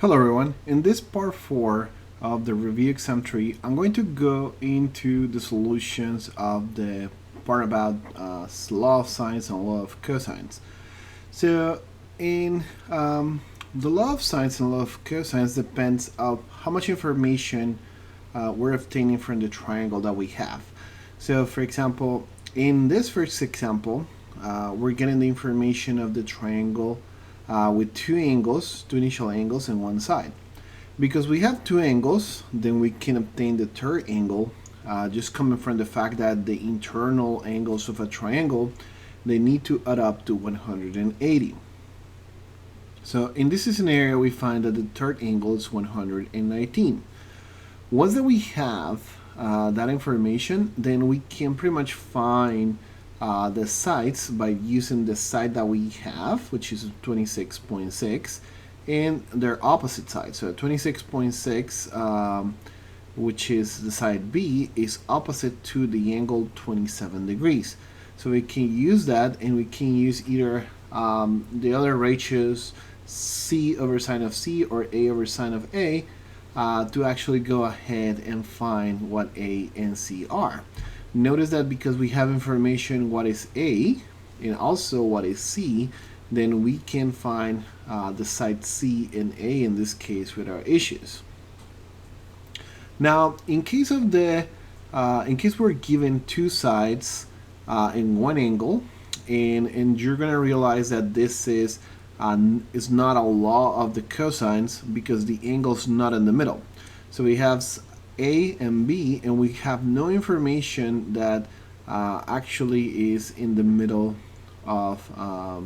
Hello everyone, in this part 4 of the review exam tree, I'm going to go into the solutions of the part about law of sines and law of cosines. So in the law of sines and law of cosines depends on how much information we're obtaining from the triangle that we have. So for example, in this first example, we're getting the information of the triangle with two initial angles on one side. Because we have two angles, then we can obtain the third angle just coming from the fact that the internal angles of a triangle, they need to add up to 180. So in this scenario, we find that the third angle is 119. Once that we have that information, then we can pretty much find the sides by using the side that we have, which is 26.6, and their opposite side. So 26.6, which is the side B, is opposite to the angle 27 degrees. So we can use that, and we can use either the other ratios, C over sine of C or A over sine of A, to actually go ahead and find what A and C are. Notice that because we have information what is A and also what is C, then we can find the side C and A in this case with our issues. Now, in case we're given two sides in one angle, and you're gonna realize that this is not a law of the cosines because the angle's not in the middle. So we have A and B, and we have no information that actually is in the middle of A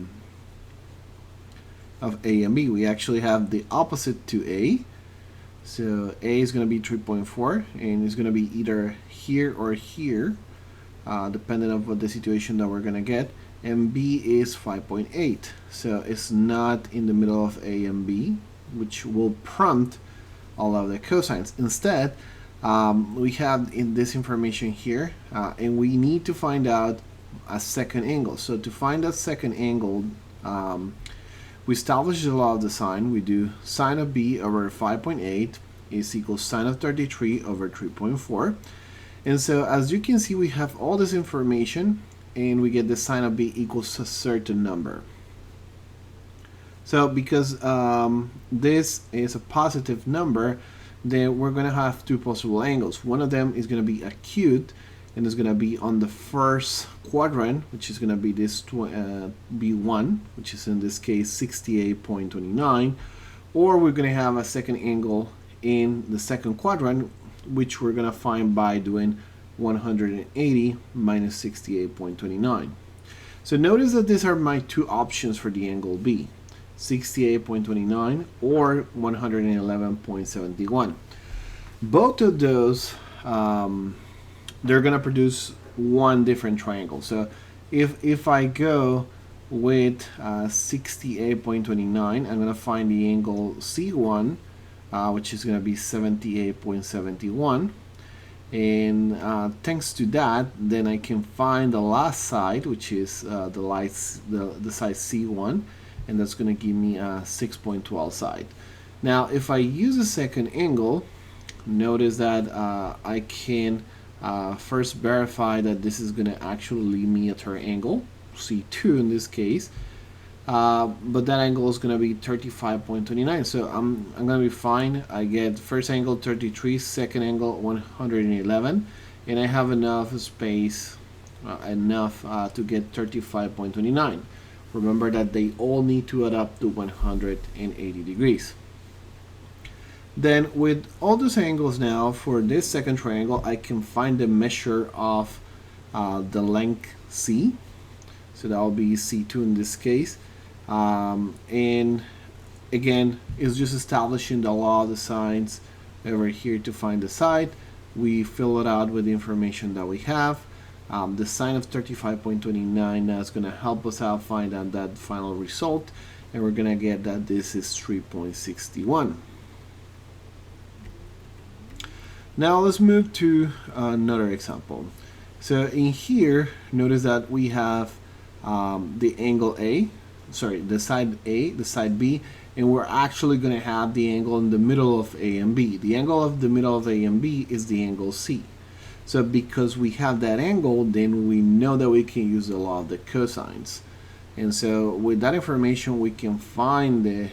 and B. We actually have the opposite to A. So A is going to be 3.4, and it's going to be either here or here, depending on what the situation that we're going to get. And B is 5.8. So it's not in the middle of A and B, which will prompt all of the cosines. Instead, we have in this information here, and we need to find out a second angle. So to find that second angle, we establish the law of the sine. We do sine of B over 5.8 is equals sine of 33 over 3.4. And so as you can see, we have all this information, and we get the sine of B equals a certain number. So because this is a positive number, then we're going to have two possible angles. One of them is going to be acute, and it's going to be on the first quadrant, which is going to be this B1, which is in this case 68.29, or we're going to have a second angle in the second quadrant, which we're going to find by doing 180 minus 68.29. So notice that these are my two options for the angle B. 68.29 or 111.71. Both of those, they're going to produce one different triangle. So if I go with 68.29, I'm going to find the angle C1, which is going to be 78.71. And thanks to that, then I can find the last side, which is the side C1, and that's going to give me a 6.12 side. Now, if I use a second angle, notice that I can first verify that this is going to actually leave me a third angle, C2 in this case, but that angle is going to be 35.29. So I'm going to be fine. I get first angle 33, second angle 111, and I have enough space, to get 35.29. Remember that they all need to add up to 180 degrees. Then with all those angles now, for this second triangle, I can find the measure of the length C. So that will be C2 in this case. And again, it's just establishing the law of the sines over here to find the side. We fill it out with the information that we have. The sine of 35.29 now is going to help us out find out that final result, and we're going to get that this is 3.61. Now let's move to another example. So in here, notice that we have the angle A, sorry, the side A, the side B, and we're actually going to have the angle in the middle of A and B. The angle of the middle of A and B is the angle C. So because we have that angle, then we know that we can use the law of the cosines. And so with that information, we can find the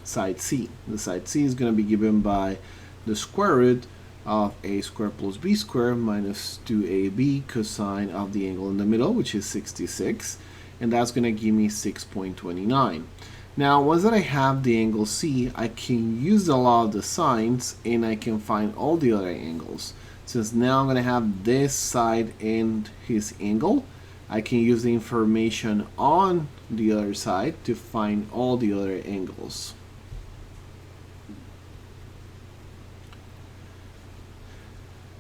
side C. The side C is going to be given by the square root of a squared plus b squared minus 2ab cosine of the angle in the middle, which is 66. And that's going to give me 6.29. Now, once that I have the angle C, I can use the law of the sines and I can find all the other angles. Since now I'm going to have this side and his angle, I can use the information on the other side to find all the other angles.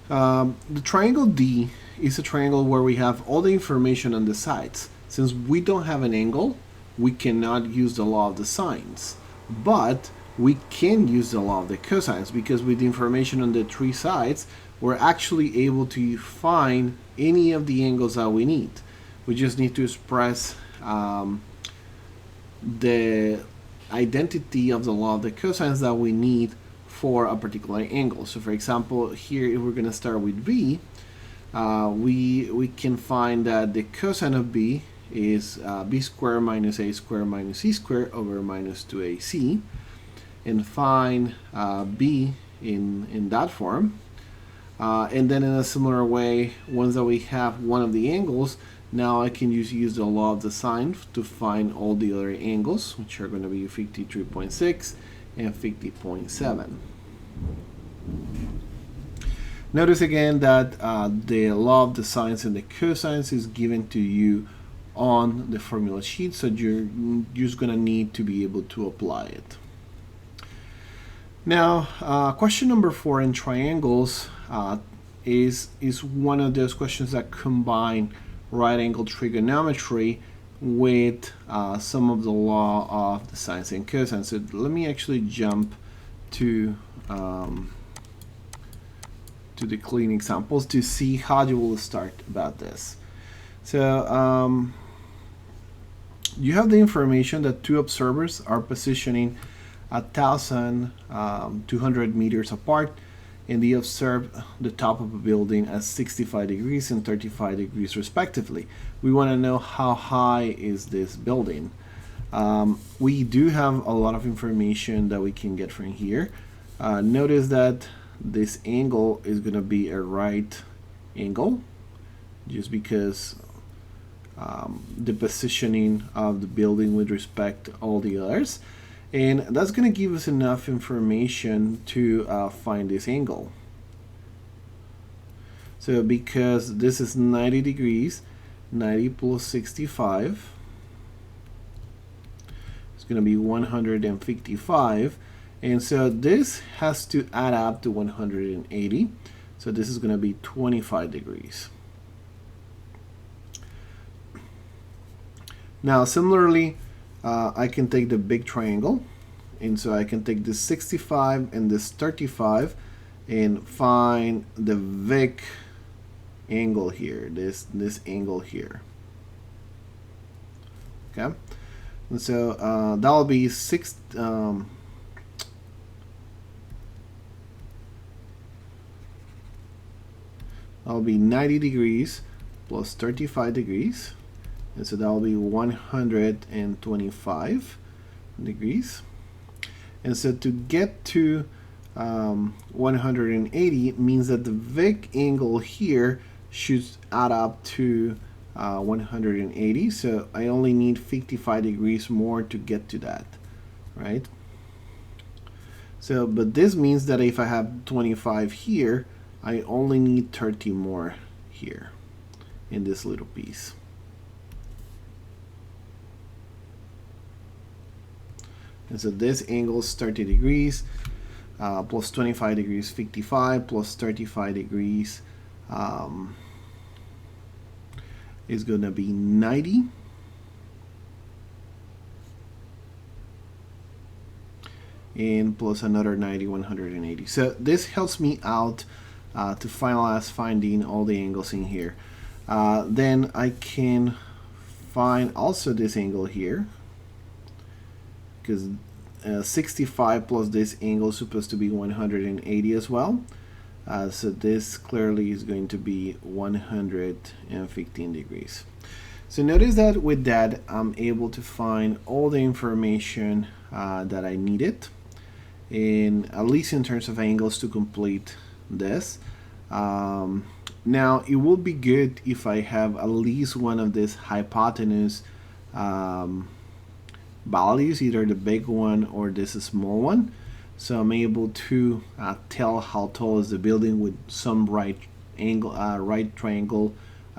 The triangle D is a triangle where we have all the information on the sides. Since we don't have an angle, we cannot use the law of the sines. But we can use the law of the cosines, because with the information on the three sides, we're actually able to find any of the angles that we need. We just need to express the identity of the law of the cosines that we need for a particular angle. So for example, here if we're going to start with B, we can find that the cosine of B is b squared minus a squared minus c squared over minus 2ac, and find b in that form. And then in a similar way, once that we have one of the angles, now I can use the law of the sine to find all the other angles, which are going to be 53.6 and 50.7. Notice again that the law of the sines and the cosines is given to you on the formula sheet, so you're just going to need to be able to apply it. Now, question number 4 in triangles is one of those questions that combine right angle trigonometry with some of the law of the sines and cosines. So let me actually jump to the clean examples to see how you will start about this. So you have the information that two observers are positioning 1,200 meters apart, and they observe the top of a building at 65 degrees and 35 degrees respectively. We want to know how high is this building. We do have a lot of information that we can get from here. Notice that this angle is going to be a right angle, just because the positioning of the building with respect to all the others, and that's going to give us enough information to find this angle. So because this is 90 degrees, 90 plus 65 is going to be 155, and so this has to add up to 180, so this is going to be 25 degrees. Now similarly, I can take the big triangle, and so I can take this 65 and this 35 and find the Vic angle here, this angle here. Okay, and so that'll be that'll be 90 degrees plus 35 degrees. And so that will be 125 degrees. And so to get to 180 means that the Vic angle here should add up to 180. So I only need 55 degrees more to get to that, right? So, but this means that if I have 25 here, I only need 30 more here in this little piece. And so this angle is 30 degrees, plus 25 degrees, 55, plus 35 degrees is going to be 90. And plus another 90, 180. So this helps me out to finalize finding all the angles in here. Then I can find also this angle here. because 65 plus this angle is supposed to be 180 as well. So this clearly is going to be 115 degrees. So notice that with that, I'm able to find all the information that I needed, at least in terms of angles, to complete this. Now, it will be good if I have at least one of these hypotenuse values, either the big one or this small one. So I'm able to tell how tall is the building with some right triangle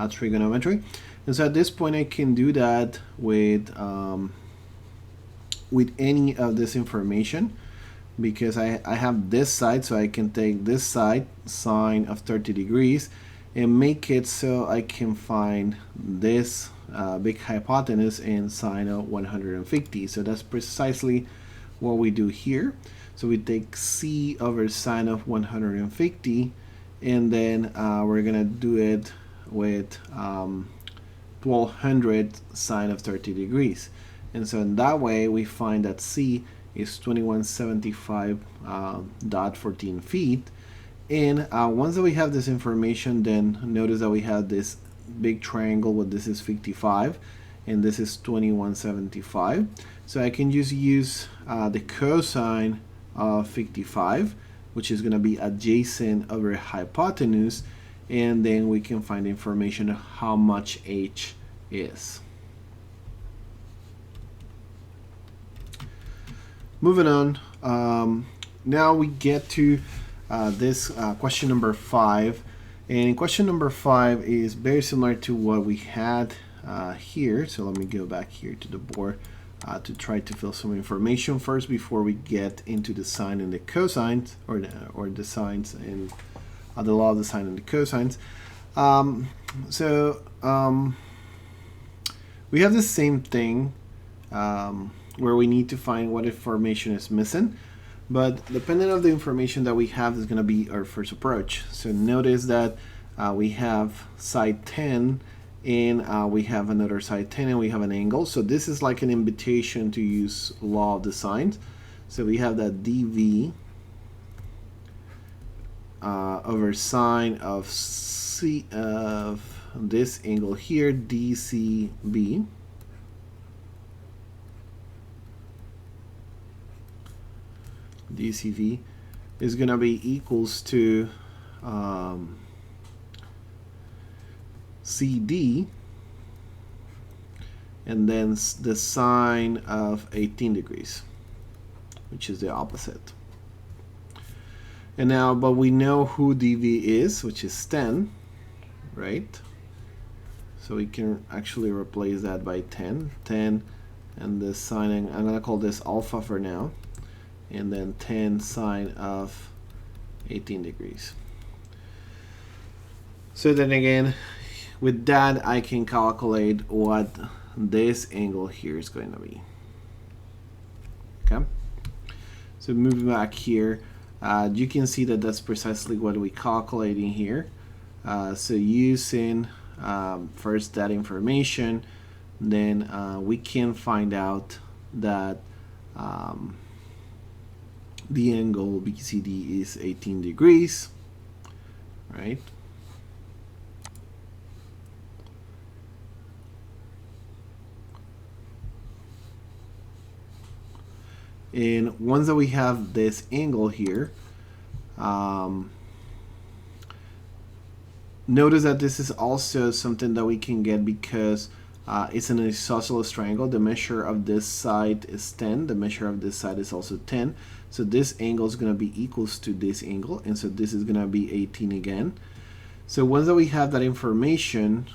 trigonometry. And so at this point, I can do that with any of this information, because I have this side, so I can take this side, sine of 30 degrees, and make it so I can find this big hypotenuse and sine of 150. So that's precisely what we do here. So we take c over sine of 150, and then we're gonna do it with 1200 sine of 30 degrees. And so in that way, we find that c is 2175.14 feet. And once that we have this information, then notice that we have this big triangle, what this is 55, and this is 2175. So I can just use the cosine of 55, which is going to be adjacent over hypotenuse, and then we can find information of how much h is. Moving on, now we get to this question number 5, and question number 5 is very similar to what we had here. So let me go back here to the board to try to fill some information first before we get into the sine and the cosines, or the sines and the law of the sine and the cosines. We have the same thing where we need to find what information is missing, but depending on the information that we have is going to be our first approach. So notice that we have side 10, and we have another side 10, and we have an angle. So this is like an invitation to use law of the sines. So we have that dv over sine of c of this angle here, dcb, dcv is going to be equals to CD, and then the sine of 18 degrees, which is the opposite. And now, but we know who dv is, which is 10, right? So we can actually replace that by 10, and the sine, I'm going to call this alpha for now, and then 10 sine of 18 degrees. So then again, with that, I can calculate what this angle here is going to be. Okay. So moving back here, you can see that that's precisely what we're calculating here. So using first that information, then we can find out that the angle BCD is 18 degrees, right? And once that we have this angle here, notice that this is also something that we can get because it's an isosceles triangle. The measure of this side is 10. The measure of this side is also 10. So this angle is going to be equals to this angle. And so this is going to be 18 again. So once that we have that information,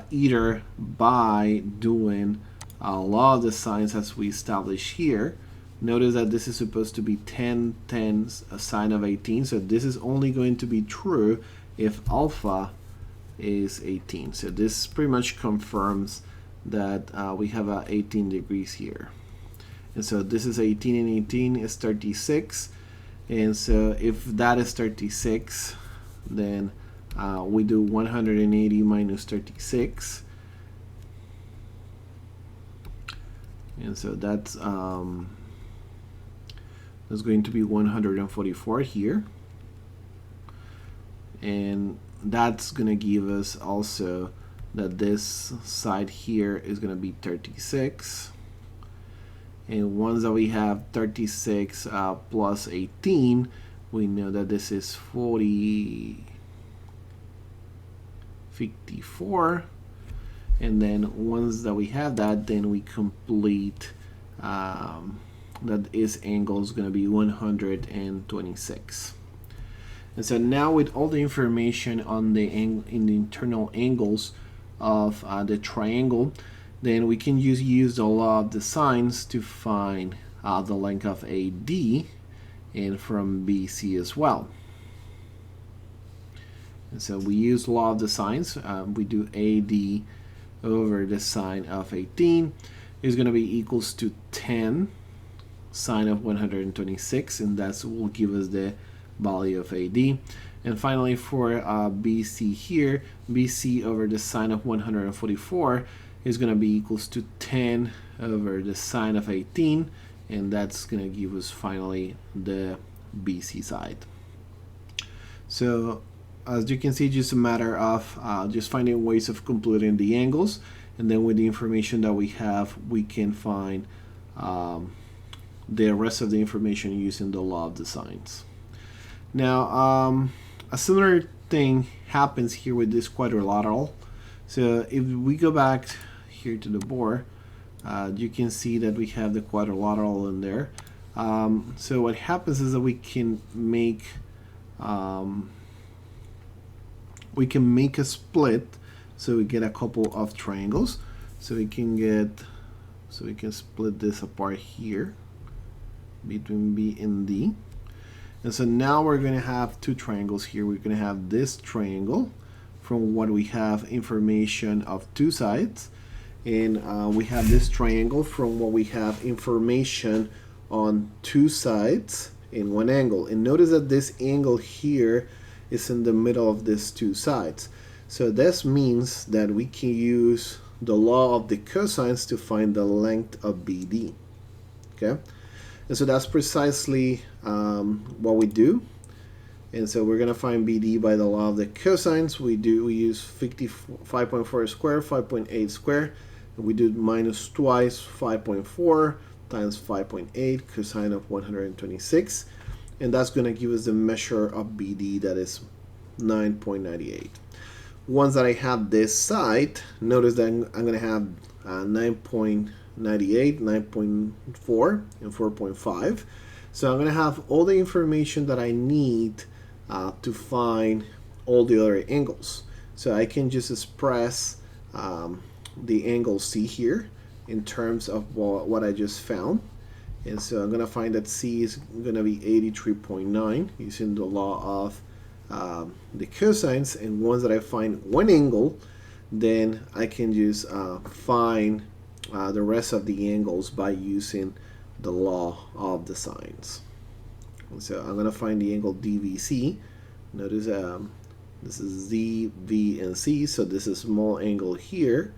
either by doing a law of the sines as we established here, notice that this is supposed to be 10 a sine of 18. So this is only going to be true if alpha is 18. So this pretty much confirms that we have 18 degrees here. And so this is 18, and 18 is 36. And so if that is 36, then we do 180 minus 36. And so that's That's going to be 144 here. And that's going to give us also that this side here is going to be 36. And once that we have 36 plus 18, we know that this is 54. And then once that we have that, then we complete that its angle is going to be 126. And so now with all the information on the internal angles of the triangle, then we can use the law of the sines to find the length of AD and from BC as well. And so we use law of the sines. We do AD over the sine of 18 is going to be equals to 10 sine of 126, and that will give us the value of AD. And finally for BC here, BC over the sine of 144 is going to be equals to 10 over the sine of 18, and that's going to give us finally the BC side. So as you can see, just a matter of just finding ways of computing the angles, and then with the information that we have, we can find the rest of the information using the law of the sines. Now, a similar thing happens here with this quadrilateral. So if we go back here to the board, you can see that we have the quadrilateral in there. So what happens is that we can make a split, so we get a couple of triangles. So we can split this apart here between B and D. And so now we're going to have two triangles here. We're going to have this triangle from what we have information of two sides, and we have this triangle from what we have information on two sides in one angle. And notice that this angle here is in the middle of these two sides. So this means that we can use the law of the cosines to find the length of BD. Okay, and so that's precisely what we do. And so we're going to find BD by the law of the cosines. We use 5.4 squared, 5.8 squared, and we do minus twice 5.4 times 5.8 cosine of 126. And that's going to give us the measure of BD, that is 9.98. Once that I have this side, notice that I'm going to have 9.98, 9.4, and 4.5. So I'm going to have all the information that I need to find all the other angles. So I can just express the angle C here in terms of what I just found. And so I'm going to find that C is going to be 83.9 using the law of the cosines. And once that I find one angle, then I can just find the rest of the angles by using the law of the sines. And so I'm going to find the angle DVC. Notice this is Z, V, and C. So this is small angle here.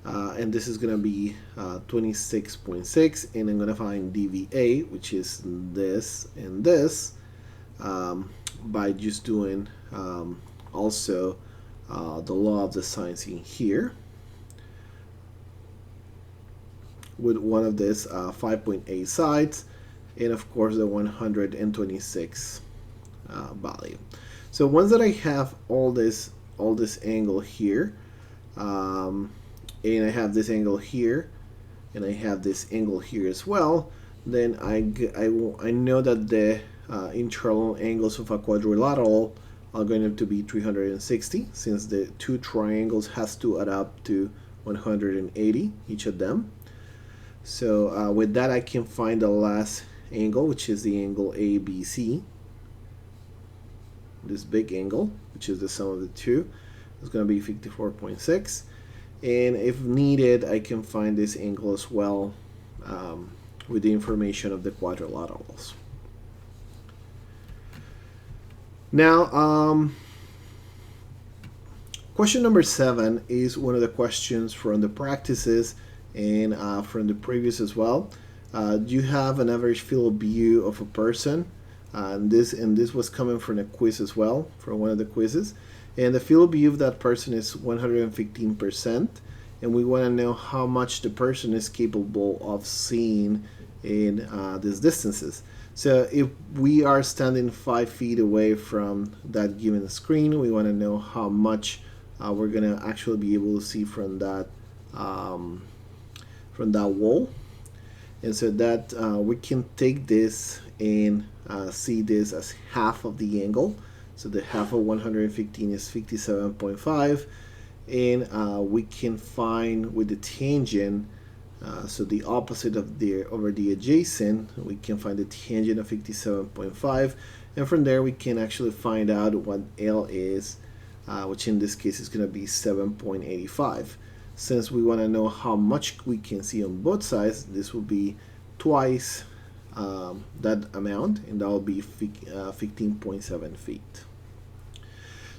And this is going to be 26.6, and I'm going to find DVA, which is this and this, by just doing also the law of the sines in here with one of this 5.8 sides, and of course the 126 value. So once that I have all this angle here, and I have this angle here, and I have this angle here as well, then I know that the internal angles of a quadrilateral are going to be 360, since the two triangles has to add up to 180 each of them. So with that, I can find the last angle, which is the angle ABC. This big angle, which is the sum of the two, is going to be 54.6. And if needed, I can find this angle as well with the information of the quadrilaterals. Now, question number 7 is one of the questions from the practices and from the previous as well. You have an average field of view of a person, and this was coming from a quiz as well, from one of the quizzes. And the field of view of that person is 115%, and we want to know how much the person is capable of seeing in these distances. So if we are standing 5 feet away from that given screen, we want to know how much we're gonna actually be able to see from that wall. And so that we can take this and see this as half of the angle. So the half of 115 is 57.5, and we can find with the tangent, so the opposite of the over the adjacent, we can find the tangent of 57.5, and from there we can actually find out what L is, which in this case is going to be 7.85. Since we want to know how much we can see on both sides, this will be twice that amount, and that will be 15.7 feet.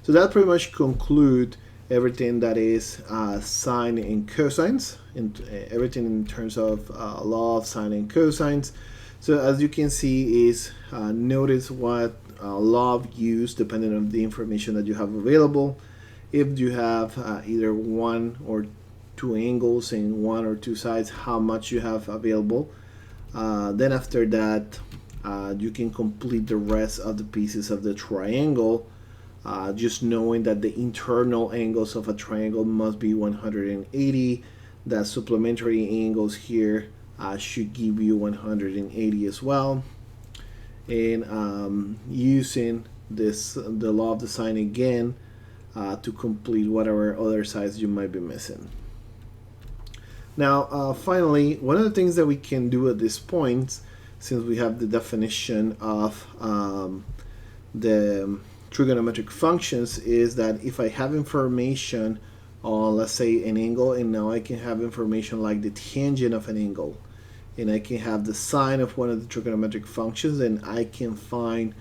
So that pretty much conclude everything that is sine and cosines, and everything in terms of law of sine and cosines. So as you can see is notice what law of use depending on the information that you have available. If you have either one or two angles and one or two sides, how much you have available. Then after that, you can complete the rest of the pieces of the triangle, just knowing that the internal angles of a triangle must be 180. That supplementary angles here should give you 180 as well. And using the law of the sine again to complete whatever other sides you might be missing. Now, finally, one of the things that we can do at this point, since we have the definition of the trigonometric functions, is that if I have information on, let's say, an angle, and now I can have information like the tangent of an angle, and I can have the sine of one of the trigonometric functions, and I can find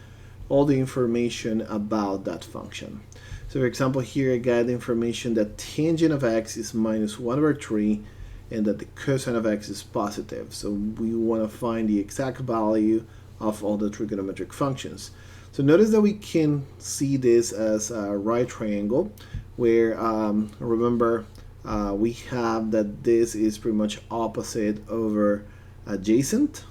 all the information about that function. So for example, here I got the information that tangent of x is minus 1/3, and that the cosine of x is positive. So we want to find the exact value of all the trigonometric functions. So notice that we can see this as a right triangle, where remember we have that this is pretty much opposite over adjacent,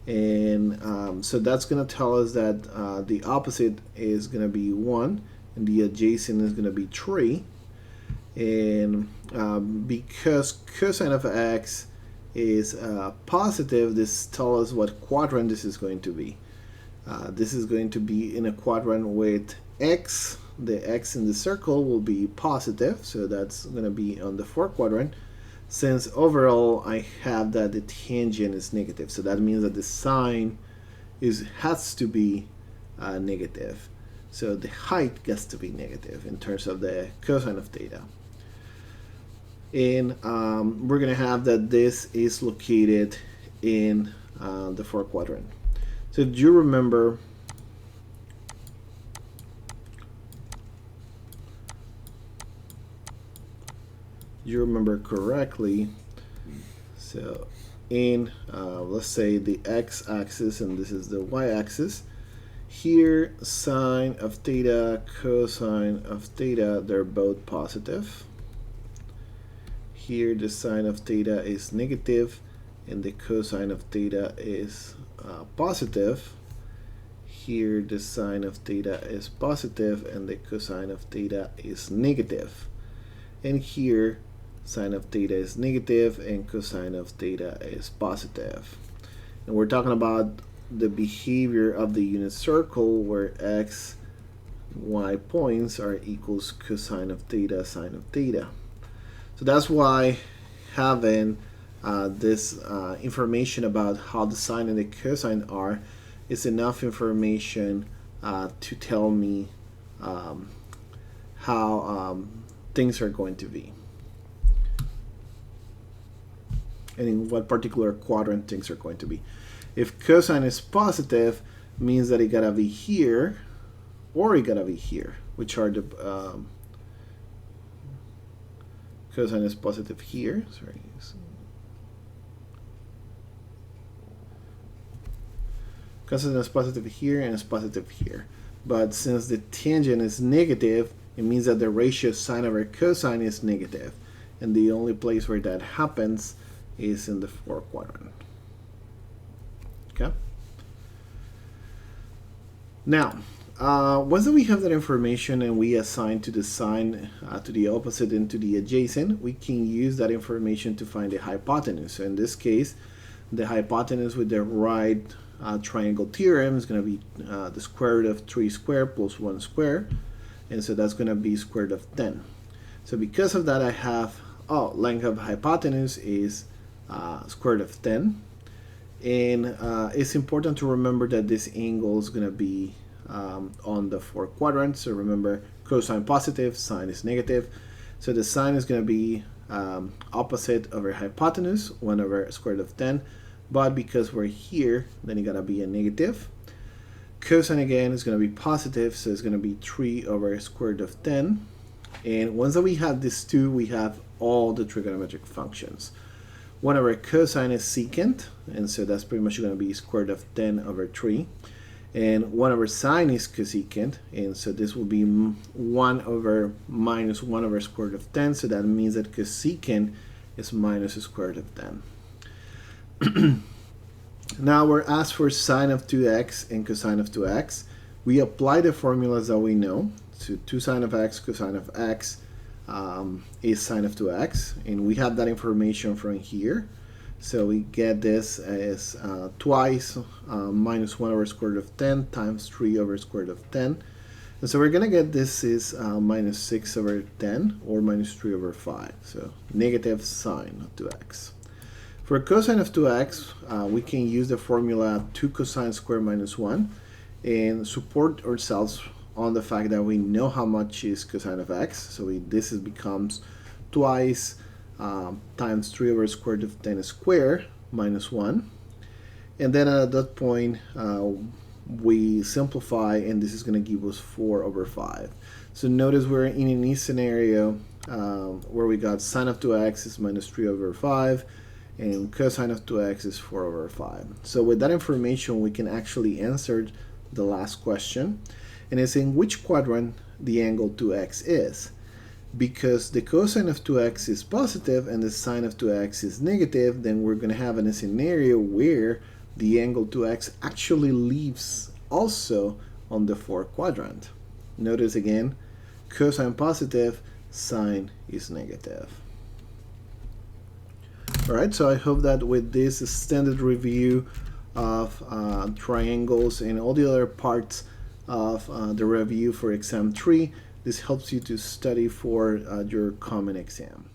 and so that's going to tell us that the opposite is going to be 1 and the adjacent is going to be 3. And because cosine of x is positive, this tells us what quadrant this is going to be. This is going to be in a quadrant with x. The x in the circle will be positive, so that's going to be on the 4th quadrant. Since overall I have that the tangent is negative, so that means that the sine has to be negative. So the height gets to be negative in terms of the cosine of theta. And we're going to have that this is located in the 4th quadrant. So do you remember correctly? So in let's say the x-axis, and this is the y-axis, here sine of theta, cosine of theta, they're both positive. Here the sine of theta is negative and the cosine of theta is positive. Here the sine of theta is positive and the cosine of theta is negative. And here sine of theta is negative and cosine of theta is positive. And we're talking about the behavior of the unit circle where x, y points are equals cosine of theta, sine of theta. So that's why having this information about how the sine and the cosine are is enough information to tell me how things are going to be, and in what particular quadrant things are going to be. If cosine is positive, means that it gotta be here or it gotta be here, which are the cosine is positive here, sorry, Cosine is positive here and it's positive here. But since the tangent is negative, it means that the ratio sine over cosine is negative. And the only place where that happens is in the fourth quadrant. Okay? Now, once we have that information and we assign to the sine to the opposite and to the adjacent, we can use that information to find the hypotenuse. So in this case, the hypotenuse with the right triangle theorem is going to be the square root of 3 squared plus 1 squared. And so that's going to be square root of 10. So because of that, I have, length of hypotenuse is square root of 10. And it's important to remember that this angle is going to be on the fourth quadrant. So remember, cosine positive, sine is negative. So the sine is going to be opposite over hypotenuse, 1 over square root of 10. But because we're here, then it got to be a negative. Cosine again is going to be positive, so it's going to be 3 over square root of 10. And once that we have these two, we have all the trigonometric functions. 1 over cosine is secant, and so that's pretty much going to be square root of 10 over 3. And 1 over sine is cosecant, and so this will be 1 over minus 1 over square root of 10, so that means that cosecant is minus the square root of 10. Now we're asked for sine of 2x and cosine of 2x. We apply the formulas that we know. So 2 sine of x, cosine of x is sine of 2x. And we have that information from here. So we get this as twice minus 1 over square root of 10 times 3 over square root of 10. And so we're going to get this is minus 6 over 10 or minus 3 over 5. So negative sine of 2x. For cosine of 2x, we can use the formula 2 cosine squared minus 1 and support ourselves on the fact that we know how much is cosine of x. So this becomes twice times 3 over square root of 10 squared minus 1. And then at that point, we simplify, and this is going to give us 4 over 5. So notice we're in a new scenario where we got sine of 2x is minus 3 over 5. And cosine of 2x is 4 over 5. So with that information, we can actually answer the last question. And it's in which quadrant the angle 2x is. Because the cosine of 2x is positive and the sine of 2x is negative, then we're going to have a scenario where the angle 2x actually leaves also on the fourth quadrant. Notice again, cosine positive, sine is negative. Alright, so I hope that with this extended review of triangles and all the other parts of the review for exam 3, this helps you to study for your common exam.